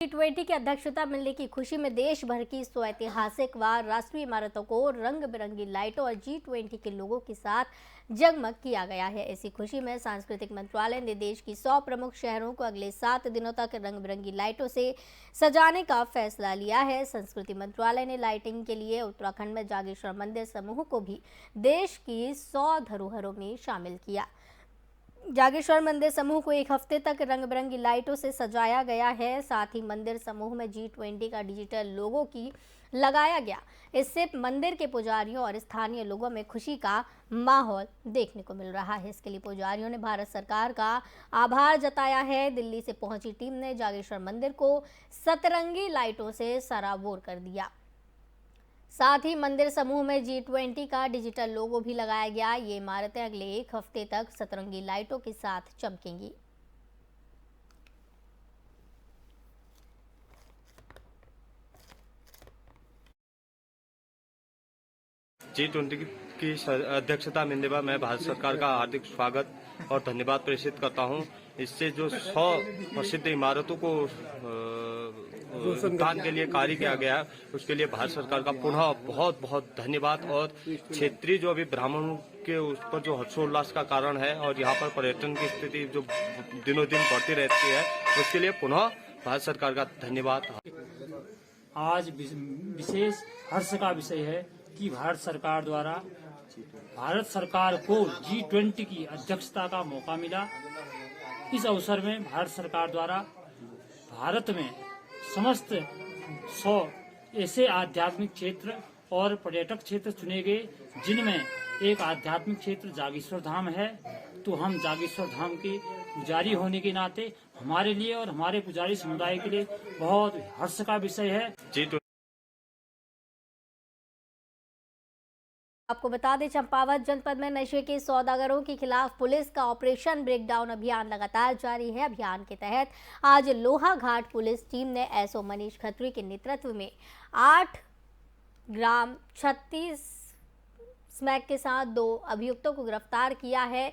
G20 की अध्यक्षता मिलने की खुशी में देश भर की 100 ऐतिहासिक व राष्ट्रीय इमारतों को रंग बिरंगी लाइटों और G20 के लोगों के साथ जगमग किया गया है। इसी खुशी में सांस्कृतिक मंत्रालय ने देश की 100 प्रमुख शहरों को अगले 7 दिनों तक रंग बिरंगी लाइटों से सजाने का फैसला लिया है। संस्कृति मंत्रालय ने लाइटिंग के लिए उत्तराखंड में जागेश्वर मंदिर समूह को भी देश की 100 धरोहरों में शामिल किया। जागेश्वर मंदिर समूह को एक हफ्ते तक रंग बिरंगी लाइटों से सजाया गया है। साथ ही मंदिर समूह में G20 का डिजिटल लोगो की लगाया गया। इससे मंदिर के पुजारियों और स्थानीय लोगों में खुशी का माहौल देखने को मिल रहा है। इसके लिए पुजारियों ने भारत सरकार का आभार जताया है। दिल्ली से पहुंची टीम ने जागेश्वर मंदिर को सतरंगी लाइटों से सराबोर कर दिया। साथ ही मंदिर समूह में G20 का डिजिटल लोगो भी लगाया गया। ये इमारतें अगले एक हफ्ते तक सतरंगी लाइटों के साथ चमकेंगी। G20 की अध्यक्षता मिलने पर मैं भारत सरकार का हार्दिक स्वागत और धन्यवाद प्रेषित करता हूं। इससे जो 100 प्रसिद्ध इमारतों को दान के लिए कार्य किया गया है, उसके लिए भारत सरकार का पुनः बहुत बहुत धन्यवाद। और क्षेत्रीय जो अभी ब्राह्मणों के उस पर जो हर्षोल्लास का कारण है और यहाँ पर पर्यटन की स्थिति जो दिनों दिन बढ़ती रहती है, उसके लिए पुनः भारत सरकार का धन्यवाद। आज विशेष हर्ष का विषय है कि भारत सरकार को G20 की अध्यक्षता का मौका मिला। इस अवसर में भारत सरकार द्वारा भारत में समस्त 100 ऐसे आध्यात्मिक क्षेत्र और पर्यटक क्षेत्र चुने गए, जिनमें एक आध्यात्मिक क्षेत्र जागेश्वर धाम है। तो हम जागेश्वर धाम के पुजारी होने के नाते हमारे लिए और हमारे पुजारी समुदाय के लिए बहुत हर्ष का विषय है। आपको बता दें, चंपावत जनपद में नशे के सौदागरों के खिलाफ पुलिस का ऑपरेशन ब्रेकडाउन अभियान लगातार जारी है। अभियान के तहत आज लोहाघाट पुलिस टीम ने एसओ मनीष खत्री के नेतृत्व में 8 ग्राम 36 स्मैक के साथ 2 अभियुक्तों को गिरफ्तार किया है।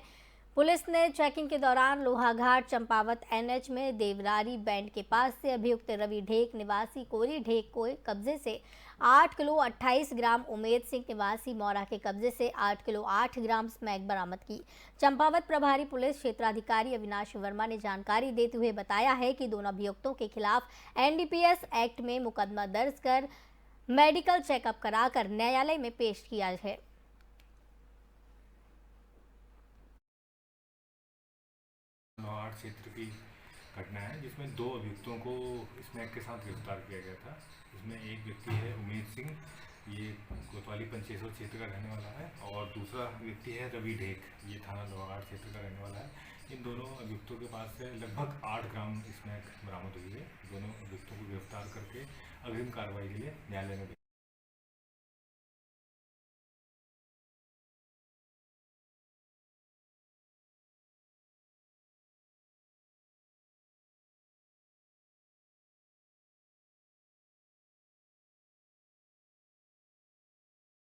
पुलिस ने चेकिंग के दौरान लोहाघाट चंपावत NH में देवरारी बैंड के पास से अभियुक्त रवि ढेक निवासी कोरी ढेक को कब्जे से 8 किलो 28 ग्राम, उमेद सिंह निवासी मौरा के कब्जे से 8 किलो 8 ग्राम स्मैक बरामद की। चंपावत प्रभारी पुलिस क्षेत्राधिकारी अविनाश वर्मा ने जानकारी देते हुए बताया है कि दोनों अभियुक्तों के खिलाफ NDPS एक्ट में मुकदमा दर्ज कर मेडिकल चेकअप कराकर न्यायालय में पेश किया है। नौहाट क्षेत्र की घटना है, जिसमें 2 अभियुक्तों को स्मैक के साथ गिरफ्तार किया गया था। इसमें एक व्यक्ति है उमेद सिंह, ये कोतवाली पंचेश्वर क्षेत्र का रहने वाला है, और दूसरा व्यक्ति है रवि ढेक, ये थाना नौहाट क्षेत्र का रहने वाला है। इन दोनों अभियुक्तों के पास से लगभग 8 ग्राम स्मैक बरामद हुई है। दोनों अभियुक्तों को गिरफ्तार करके अग्रिम कार्रवाई के लिए न्यायालय में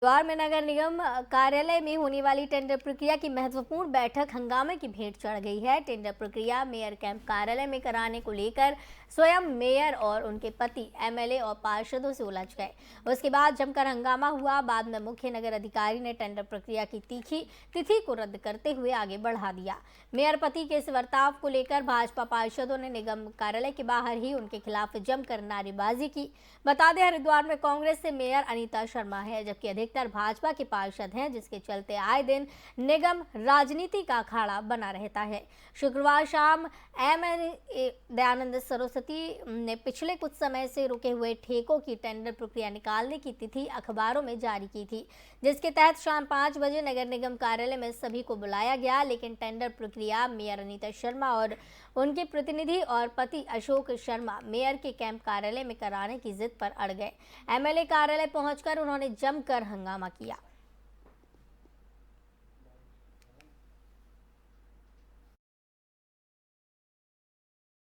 हरिद्वार में नगर निगम कार्यालय में होने वाली टेंडर प्रक्रिया की महत्वपूर्ण बैठक हंगामे की भेंट चढ़ गई है। टेंडर प्रक्रिया मेयर कैंप कार्यालय में कराने को लेकर स्वयं मेयर और उनके पति MLA और पार्षदों से उलझ गए। उसके बाद जमकर हंगामा हुआ। बाद में मुख्य नगर अधिकारी ने टेंडर प्रक्रिया की तिथि को रद्द करते हुए आगे बढ़ा दिया। मेयर पति के इस बर्ताव को लेकर भाजपा पार्षदों ने निगम कार्यालय के बाहर ही उनके खिलाफ जमकर नारेबाजी की। बता दें, हरिद्वार में कांग्रेस से मेयर अनीता शर्मा है, जबकि अधिकतर भाजपा के पार्षद हैं, जिसके चलते आए दिन निगम राजनीति का अखाड़ा बना रहता है। शुक्रवार शाम MLA दयानंद सरस्वती ने पिछले कुछ समय से रुके हुए ठेकों की टेंडर प्रक्रिया निकालने की तिथि अखबारों में जारी की थी, जिसके तहत शाम 5 बजे नगर निगम कार्यालय में सभी को बुलाया गया। लेकिन टेंडर प्रक्रिया मेयर अनीता शर्मा और उनके प्रतिनिधि और पति अशोक शर्मा मेयर के कैंप कार्यालय में कराने की जिद पर अड़ गए। MLA कार्यालय पहुंचकर उन्होंने जमकर हंगामा किया।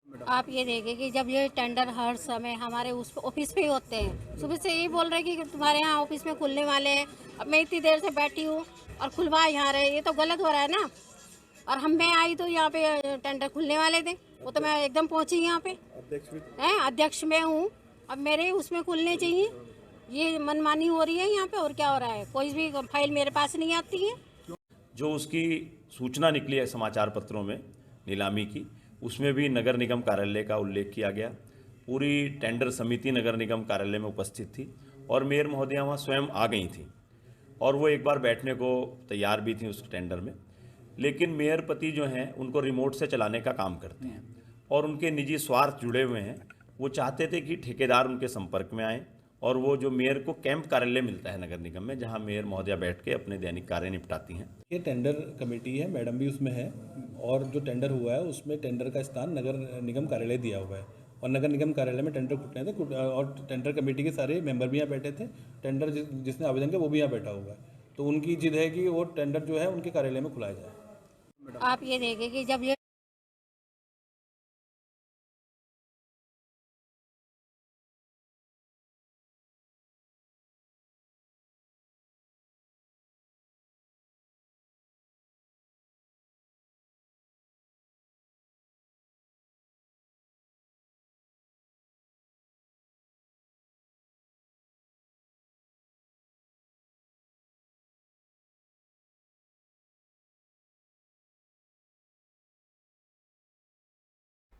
आप ये देखें कि जब ये टेंडर हर समय हमारे उस ऑफिस पे ही होते हैं, सुबह से यही बोल रहे कि तुम्हारे यहाँ ऑफिस में खुलने वाले हैं। अब मैं इतनी देर से बैठी हूँ और खुलवा यहाँ रहे, ये तो गलत हो रहा है ना। और मैं आई तो यहाँ पे टेंडर खुलने वाले थे, वो तो मैं एकदम पहुंची यहाँ पे। अध्यक्ष मैं हूँ, अब मेरे उसमें खुलने चाहिए। ये मनमानी हो रही है यहाँ पे, और क्या हो रहा है? कोई भी फाइल मेरे पास नहीं आती है। जो उसकी सूचना निकली है समाचार पत्रों में नीलामी की, उसमें भी नगर निगम कार्यालय का उल्लेख किया गया। पूरी टेंडर समिति नगर निगम कार्यालय में उपस्थित थी और मेयर महोदया वहाँ स्वयं आ गई थी और वो एक बार बैठने को तैयार भी थी उस टेंडर में। लेकिन मेयर पति जो हैं उनको रिमोट से चलाने का काम करते हैं और उनके निजी स्वार्थ जुड़े हुए हैं। वो चाहते थे कि ठेकेदार उनके संपर्क में आए और वो जो मेयर को कैंप कार्यालय मिलता है नगर निगम में, जहां मेयर महोदया बैठ के अपने दैनिक कार्य निपटाती हैं। ये टेंडर कमेटी है, मैडम भी उसमें है, और जो टेंडर हुआ है उसमें टेंडर का स्थान नगर निगम कार्यालय दिया हुआ है और नगर निगम कार्यालय में टेंडर फुटने थे और टेंडर कमेटी के सारे मेंबर भी यहाँ बैठे थे। टेंडर जिसने आवेदन किया वो भी यहाँ बैठा हुआ है, तो उनकी जिद है कि वो टेंडर जो है उनके कार्यालय में खुलाया जाए। आप ये देखें कि जब ये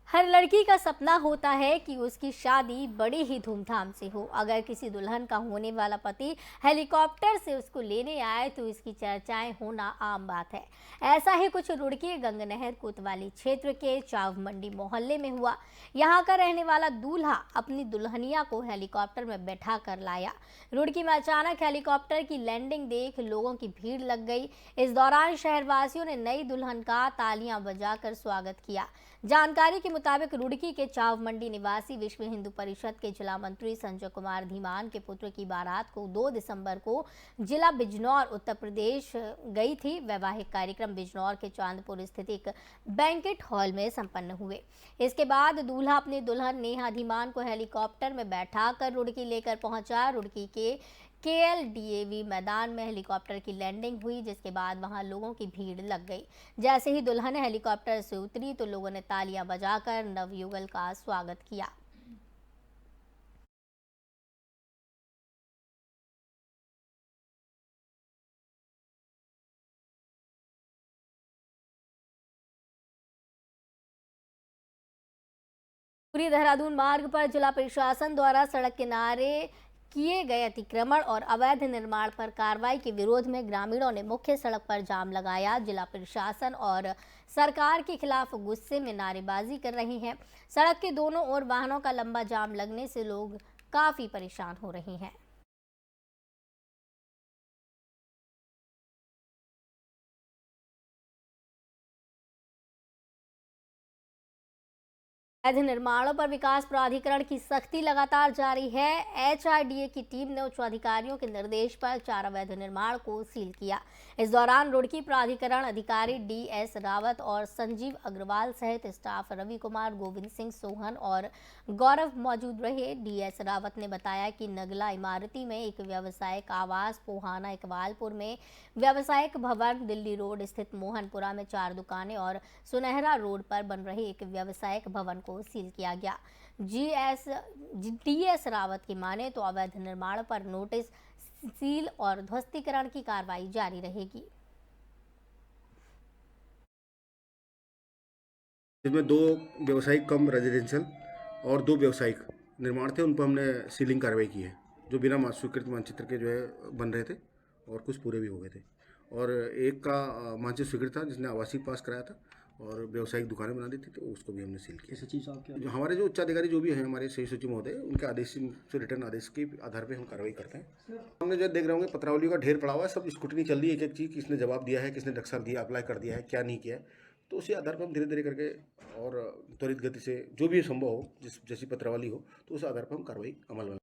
हर लड़की का सपना होता है कि उसकी शादी बड़ी ही धूमधाम से हो। अगर किसी दुल्हन का होने वाला पति हेलीकॉप्टर से उसको लेने आए तो इसकी चर्चाएं होना आम बात है। ऐसा ही कुछ रुड़की गंगनहर कोतवाली क्षेत्र के चाव मंडी मोहल्ले में हुआ। यहाँ का रहने वाला दूल्हा अपनी दुल्हनिया को हेलीकॉप्टर में बैठा कर लाया। रुड़की में अचानक हेलीकॉप्टर की लैंडिंग देख लोगों की भीड़ लग गई। इस दौरान शहरवासियों ने नई दुल्हन का तालियां बजाकर स्वागत किया। जानकारी के मुताबिक रुड़की के चाव मंडी निवासी विश्व हिंदू परिषद के जिला मंत्री संजय कुमार धीमान के पुत्र की बारात को 2 दिसंबर को जिला बिजनौर उत्तर प्रदेश गई थी। वैवाहिक कार्यक्रम बिजनौर के चांदपुर स्थित एक बैंकेट हॉल में संपन्न हुए। इसके बाद दूल्हा अपनी दुल्हन नेहा धीमान को हेलीकॉप्टर में बैठाकर रुड़की लेकर पहुंचा। रुड़की के KLDAV मैदान में हेलीकॉप्टर की लैंडिंग हुई, जिसके बाद वहां लोगों की भीड़ लग गई। जैसे ही दुल्हन हेलीकॉप्टर से उतरी तो लोगों ने तालियां बजाकर नवयुगल का स्वागत किया। पूरी देहरादून मार्ग पर जिला प्रशासन द्वारा सड़क किनारे किए गए अतिक्रमण और अवैध निर्माण पर कार्रवाई के विरोध में ग्रामीणों ने मुख्य सड़क पर जाम लगाया। जिला प्रशासन और सरकार के खिलाफ गुस्से में नारेबाजी कर रही हैं। सड़क के दोनों ओर वाहनों का लंबा जाम लगने से लोग काफी परेशान हो रहे हैं। अवैध निर्माणों पर विकास प्राधिकरण की सख्ती लगातार जारी है। HRDA की टीम ने उच्च अधिकारियों के निर्देश पर 4 अवैध निर्माण को सील किया। इस दौरान रुड़की प्राधिकरण अधिकारी DS रावत और संजीव अग्रवाल सहित स्टाफ रवि कुमार, गोविंद सिंह सोहन और गौरव मौजूद रहे। DS रावत ने बताया कि नगला इमारती में एक व्यावसायिक आवास, पोहाना इकबालपुर में व्यावसायिक भवन, दिल्ली रोड स्थित मोहनपुरा में 4 दुकानें और सुनहरा रोड पर बन रहे एक व्यावसायिक भवन को सील किया गया। DS रावत की माने तो अवैध निर्माण पर नोटिस, सील और ध्वस्तीकरण की कार्रवाई जारी रहेगी। इसमें 2 व्यावसायिक कम रेजिडेंशियल और 2 व्यावसायिक निर्माण थे, उन पर हमने सीलिंग कार्रवाई की है, जो बिना स्वीकृत मानचित्र के जो है बन रहे थे और कुछ पूरे भी हो गए थे। और एक का मानचित्र स्वीकृत था जिसने आवासीय पास कराया था और व्यावसायिक दुकानें बना दी थी, तो उसको भी हमने सील किया। सचिव साहब क्या, जो हमारे जो उच्चाधिकारी जो भी हैं, हमारे सही सचिव महोदय, उनके आदेश से रिटर्न आदेश के आधार पे हम कार्रवाई करते हैं। हमने जो देख रहे होंगे पत्रावलियों का ढेर पड़ा हुआ है, सब स्क्रूटनी चल रही है, एक चीज़ किसने जवाब दिया है, किसने दक्षता दिया, अप्लाई कर दिया है, क्या नहीं किया है, तो उसी आधार पर हम धीरे धीरे करके और त्वरित गति से जो भी संभव हो, जैसी पत्रावली हो, तो उस आधार पर हम कार्रवाई अमल में।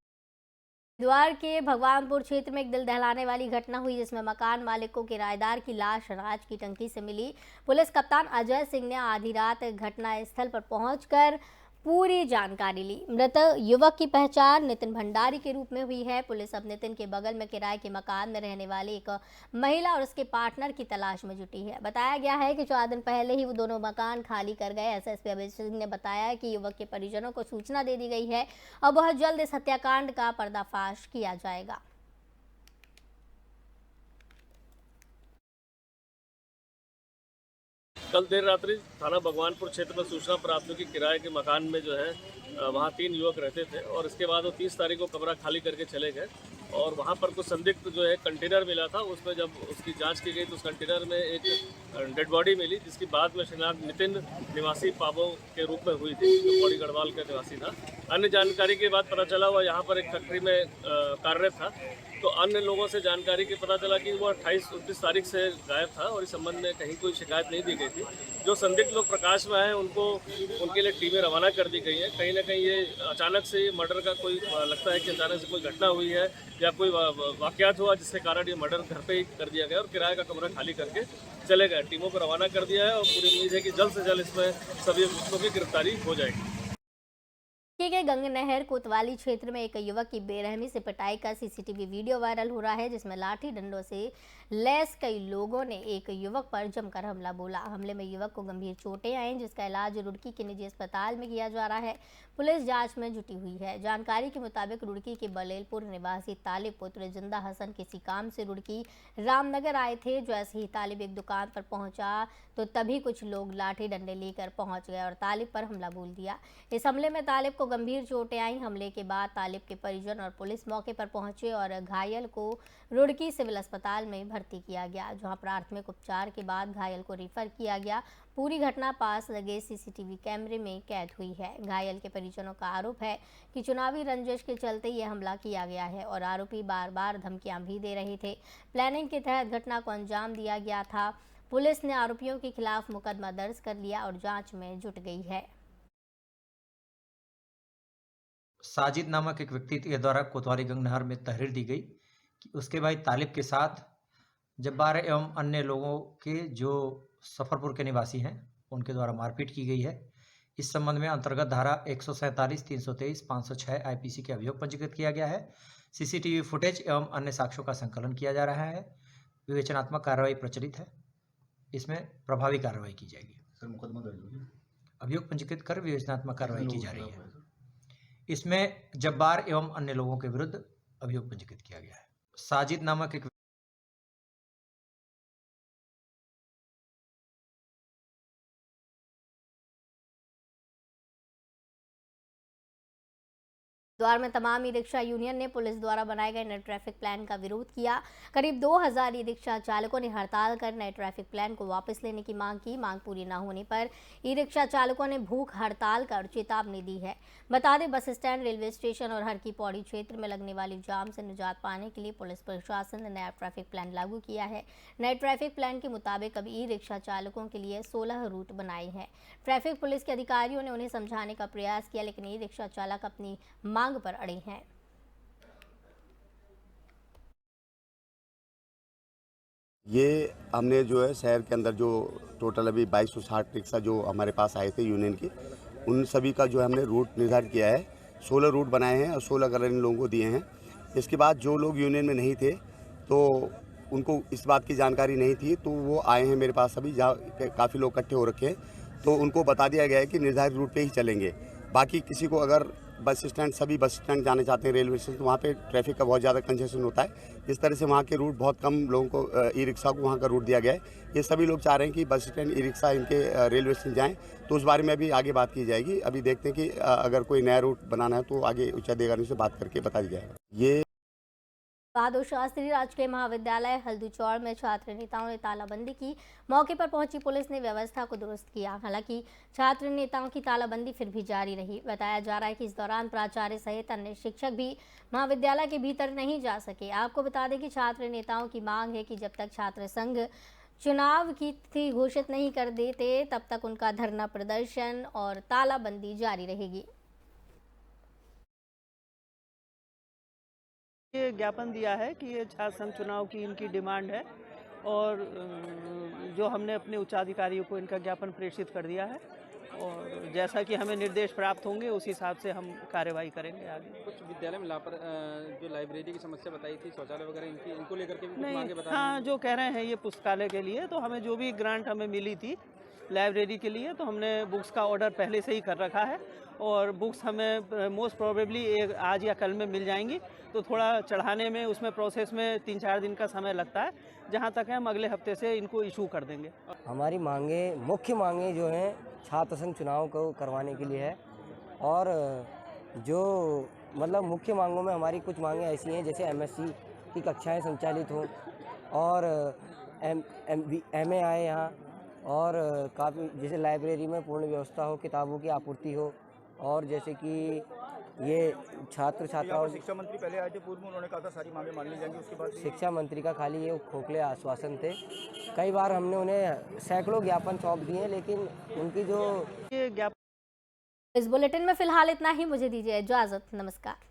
हरिद्वार के भगवानपुर क्षेत्र में एक दिल दहलाने वाली घटना हुई, जिसमें मकान मालिक को किराएदार की लाश अनाज की टंकी से मिली। पुलिस कप्तान अजय सिंह ने आधी रात घटना स्थल पर पहुंचकर पूरी जानकारी ली। मृत युवक की पहचान नितिन भंडारी के रूप में हुई है। पुलिस अब नितिन के बगल में किराए के मकान में रहने वाली एक महिला और उसके पार्टनर की तलाश में जुटी है। बताया गया है कि 4 दिन पहले ही वो दोनों मकान खाली कर गए। एसएसपी अभय सिंह ने बताया कि युवक के परिजनों को सूचना दे दी गई है और बहुत जल्द इस हत्याकांड का पर्दाफाश किया जाएगा। कल देर रात्रि थाना भगवानपुर क्षेत्र में सूचना प्राप्त हुई कि किराए के मकान में जो है वहाँ 3 युवक रहते थे और इसके बाद वो 30 तारीख को कमरा खाली करके चले गए और वहाँ पर कुछ संदिग्ध जो है कंटेनर मिला था। उसमें जब उसकी जांच की गई तो उस कंटेनर में एक डेड बॉडी मिली, जिसकी बाद में शिनाख्त नितिन निवासी पाबो के रूप में हुई थी, जो पौड़ी गढ़वाल का निवासी था। अन्य जानकारी के बाद पता चला वह यहाँ पर एक फैक्ट्री में कार्यरत था। तो अन्य लोगों से जानकारी के पता चला कि वो 28-29 तारीख से गायब था और इस संबंध में कहीं कोई शिकायत नहीं दी गई थी। जो संदिग्ध लोग प्रकाश में आए उनको उनके लिए टीमें रवाना कर दी गई हैं। कहीं ना कहीं ये अचानक से मर्डर का कोई लगता है कि अचानक से कोई घटना हुई है या कोई वाकयात हुआ जिसके कारण ये मर्डर घर पे ही कर दिया गया और किराए का कमरा खाली करके चले गए। टीमों को रवाना कर दिया है और पूरी उम्मीद है कि जल्द से जल्द इसमें सभी अभियुक्तों की गिरफ्तारी हो जाएगी। के गंगनहर कोतवाली क्षेत्र में एक युवक की बेरहमी से पिटाई का सीसीटीवी वीडियो वायरल हो रहा है, जिसमें लाठी डंडों से लैस कई लोगों ने एक युवक पर जमकर हमला बोला। हमले में युवक को गंभीर चोटें आई, जिसका इलाज रुड़की के निजी अस्पताल में किया जा रहा है। पुलिस जांच में जुटी हुई है। जानकारी के मुताबिक रुड़की के बलेलपुर निवासी तालिब पुत्र जिंदा हसन किसी काम से रुड़की रामनगर आए थे। जैसे ही तालिब एक दुकान पर पहुंचा तो तभी कुछ लोग लाठी डंडे लेकर पहुंच गए और तालिब पर हमला बोल दिया। इस हमले में तालिब को गंभीर चोटें आई। हमले के बाद तालिब के परिजन और पुलिस मौके पर पहुंचे और घायल को रुड़की सिविल अस्पताल में भर्ती किया गया, जहां प्राथमिक उपचार के बाद घायल को रेफर किया गया। पूरी घटना पास लगे सीसीटीवी कैमरे में कैद हुई है। घायल के परिजनों का आरोप है कि चुनावी रंजिश के चलते ये हमला किया गया है और आरोपी बार बार धमकियां भी दे रहे थे। प्लानिंग के तहत घटना को अंजाम दिया गया था। पुलिस ने आरोपियों के खिलाफ मुकदमा दर्ज कर लिया और जांच में जुट गई है। साजिद नामक एक व्यक्ति के द्वारा कोतवाली गंगनहर में तहरीर दी गई कि उसके भाई तालिब के साथ जब्बार एवं अन्य लोगों के जो सफरपुर के निवासी हैं उनके द्वारा मारपीट की गई है। इस संबंध में अंतर्गत धारा 147, 323, 506 आईपीसी के अभियोग पंजीकृत किया गया है। सीसीटीवी फुटेज एवं अन्य साक्ष्यों का संकलन किया जा रहा है। विवेचनात्मक कार्रवाई प्रचलित है, इसमें प्रभावी कार्रवाई की जाएगी। सर मुकदमा दर्ज हो गया, अभियोग पंजीकृत कर विवेचनात्मक कार्रवाई की जा रही है। इसमें जब्बार एवं अन्य लोगों के विरुद्ध अभियोग पंजीकृत किया गया है। साजिद नामक एक हरिद्वार में तमाम ई रिक्शा यूनियन ने पुलिस द्वारा बनाए गए नए ट्रैफिक प्लान का विरोध किया। करीब 2000 ई रिक्शा चालकों ने हड़ताल कर नए ट्रैफिक प्लान को वापस लेने की मांग की। मांग पूरी न होने पर ई रिक्शा चालकों ने भूख हड़ताल कर चेतावनी दी है। बता दें, बस स्टैंड, रेलवे स्टेशन और हर की पौड़ी क्षेत्र में लगने वाली जाम से निजात पाने के लिए पुलिस प्रशासन ने नया ट्रैफिक प्लान लागू किया है। नए ट्रैफिक प्लान के मुताबिक अब ई रिक्शा चालकों के लिए 16 रूट बनाए हैं। ट्रैफिक पुलिस के अधिकारियों ने उन्हें समझाने का प्रयास किया, लेकिन ई रिक्शा चालक अपनी मांग पर अड़े हैं। ये हमने जो है शहर के अंदर जो टोटल अभी 2260 रिक्शा जो हमारे पास आए थे यूनियन के, उन सभी का जो हमने रूट निर्धारित किया है। 16 रूट बनाए हैं और 16 कलर इन लोगों को दिए हैं। इसके बाद जो लोग यूनियन में नहीं थे तो उनको इस बात की जानकारी नहीं थी, तो वो आए हैं मेरे पास अभी, जहाँ काफ़ी लोग इकट्ठे हो रखे हैं। तो उनको बता दिया गया है कि निर्धारित रूट पे ही चलेंगे। बाकी किसी को अगर बस स्टैंड, सभी बस स्टैंड जाने चाहते हैं, रेलवे स्टेशन, तो वहाँ पे ट्रैफिक का बहुत ज़्यादा कंजेशन होता है। इस तरह से वहाँ के रूट बहुत कम लोगों को, ई रिक्शा को वहाँ का रूट दिया गया है। ये सभी लोग चाह रहे हैं कि बस स्टैंड, ई रिक्शा इनके रेलवे स्टेशन जाएँ, तो उस बारे में अभी आगे बात की जाएगी। अभी देखते हैं कि अगर कोई नया रूट बनाना है तो आगे उच्च अधिकारियों से बात करके बता दिया जाएगा। ये बहादुर शास्त्री राजकीय महाविद्यालय हल्दूचौड़ में छात्र नेताओं ने तालाबंदी की। मौके पर पहुंची पुलिस ने व्यवस्था को दुरुस्त किया। हालांकि छात्र नेताओं की तालाबंदी फिर भी जारी रही। बताया जा रहा है कि इस दौरान प्राचार्य सहित अन्य शिक्षक भी महाविद्यालय के भीतर नहीं जा सके। आपको बता दें कि छात्र नेताओं की मांग है कि जब तक छात्र संघ चुनाव की तिथि घोषित नहीं कर देते तब तक उनका धरना प्रदर्शन और तालाबंदी जारी रहेगी। ये ज्ञापन दिया है कि ये छात्र संघ चुनाव की इनकी डिमांड है और जो हमने अपने उच्चाधिकारियों को इनका ज्ञापन प्रेषित कर दिया है और जैसा कि हमें निर्देश प्राप्त होंगे उस हिसाब से हम कार्यवाही करेंगे आगे। कुछ विद्यालय में जो लाइब्रेरी की समस्या बताई थी, शौचालय वगैरह इनको लेकर के भी कुछ नहीं, मांगे बता हाँ, जो कह रहे हैं ये पुस्तकालय के लिए, तो हमें जो भी ग्रांट हमें मिली थी लाइब्रेरी के लिए, तो हमने बुक्स का ऑर्डर पहले से ही कर रखा है और बुक्स हमें मोस्ट प्रोबेबली आज या कल में मिल जाएंगी। तो थोड़ा चढ़ाने में उसमें प्रोसेस में 3-4 दिन का समय लगता है, जहाँ तक है हम अगले हफ्ते से इनको इशू कर देंगे। हमारी मांगे, मुख्य मांगे जो हैं छात्र संघ चुनाव को करवाने के लिए है और जो मतलब मुख्य मांगों में हमारी कुछ मांगे ऐसी हैं जैसे MSc की कक्षाएं संचालित हों और MA आए यहाँ और काफ़ी जैसे लाइब्रेरी में पूर्ण व्यवस्था हो, किताबों की आपूर्ति हो और जैसे कि ये छात्र छात्राओं। शिक्षा मंत्री पहले आए थे, पूर्व में उन्होंने कहा था सारी मांगे मान ली जाएंगी, उसके बाद शिक्षा मंत्री का खाली ये खोखले आश्वासन थे। कई बार हमने उन्हें सैकड़ों ज्ञापन सौंप दिए लेकिन उनकी जो ये ज्ञापन। इस बुलेटिन में फिलहाल इतना ही, मुझे दीजिए इजाजत, नमस्कार।